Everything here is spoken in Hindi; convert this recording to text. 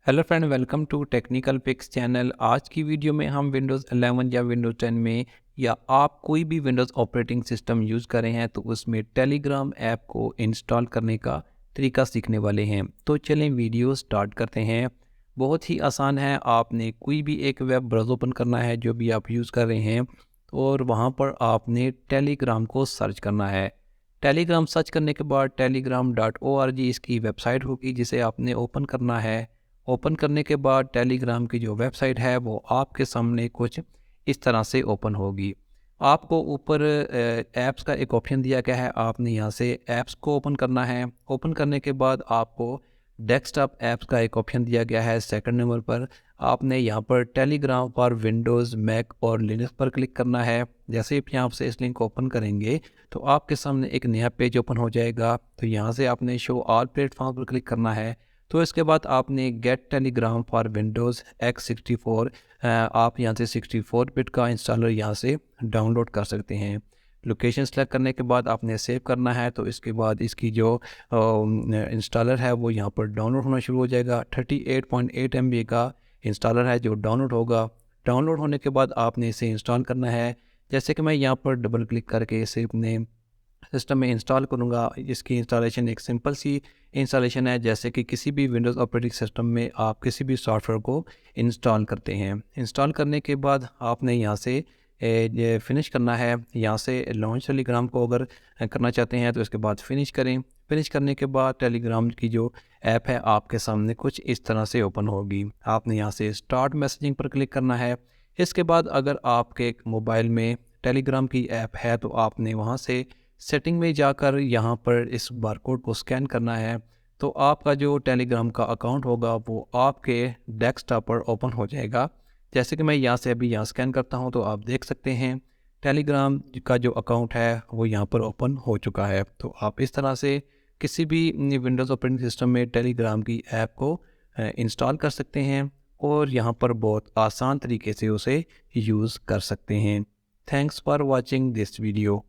Hello friend, welcome to technical pics channel. आज की वीडियो में हम विंडोज़ 11 या विंडोज़ 10 में या आप कोई भी विंडोज़ ऑपरेटिंग सिस्टम यूज़ कर रहे हैं तो उसमें टेलीग्राम ऐप को इंस्टॉल करने का तरीका सीखने वाले हैं। तो चलें वीडियो स्टार्ट करते हैं। बहुत ही आसान है। आपने कोई भी एक वेब ब्राउज़र ओपन करना है जो भी आप यूज़ कर रहे हैं, और वहाँ पर आपने टेलीग्राम को सर्च करना है। टेलीग्राम सर्च करने के बाद telegram.org इसकी वेबसाइट होगी जिसे आपने ओपन करना है। ओपन करने के बाद टेलीग्राम की जो वेबसाइट है वो आपके सामने कुछ इस तरह से ओपन होगी। आपको ऊपर ऐप्स का एक ऑप्शन दिया गया है, आपने यहाँ से ऐप्स को ओपन करना है। ओपन करने के बाद आपको डेस्कटॉप ऐप्स का एक ऑप्शन दिया गया है सेकंड नंबर पर। आपने यहाँ पर टेलीग्राम फॉर विंडोज़, मैक और लिनक्स पर क्लिक करना है। जैसे ही आप से इस लिंक ओपन करेंगे तो आपके सामने एक नया पेज ओपन हो जाएगा। तो यहाँ से आपने शो ऑल प्लेटफॉर्म पर क्लिक करना है। तो इसके बाद आपने gate Telegram for Windows X64, आप यहाँ से 64 बिट का इंस्टॉलर यहाँ से डाउनलोड कर सकते हैं। लोकेशन सेलेक्ट करने के बाद आपने सेव करना है। तो इसके बाद इसकी जो इंस्टॉलर है वो यहाँ पर डाउनलोड होना शुरू हो जाएगा। 38.8 MB का इंस्टॉलर है जो डाउनलोड होगा। डाउनलोड होने के बाद आपने इसे इंस्टॉल करना है। जैसे कि मैं यहाँ पर डबल क्लिक करके इसे अपने सिस्टम में इंस्टॉल करूँगा। इसकी इंस्टॉलेशन एक सिंपल सी इंस्टॉलेशन है, जैसे कि किसी भी विंडोज़ ऑपरेटिंग सिस्टम में आप किसी भी सॉफ्टवेयर को इंस्टॉल करते हैं। इंस्टॉल करने के बाद आपने यहाँ से ये फिनिश करना है। यहाँ से लॉन्च टेलीग्राम को अगर करना चाहते हैं तो इसके बाद फिनिश करें। फिनिश करने के बाद टेलीग्राम की जो ऐप है आपके सामने कुछ इस तरह से ओपन होगी। आपने यहाँ से स्टार्ट मैसेजिंग पर क्लिक करना है। इसके बाद अगर आपके मोबाइल में टेलीग्राम की ऐप है तो आपने वहाँ से सेटिंग में जाकर यहाँ पर इस बारकोड को स्कैन करना है। तो आपका जो टेलीग्राम का अकाउंट होगा वो आपके डेस्कटॉप पर ओपन हो जाएगा। जैसे कि मैं यहाँ से अभी यहाँ स्कैन करता हूँ तो आप देख सकते हैं टेलीग्राम का जो अकाउंट है वो यहाँ पर ओपन हो चुका है। तो आप इस तरह से किसी भी विंडोज़ ऑपरेटिंग सिस्टम में टेलीग्राम की ऐप को इंस्टॉल कर सकते हैं और यहाँ पर बहुत आसान तरीके से उसे यूज़ कर सकते हैं। Thanks for watching this video.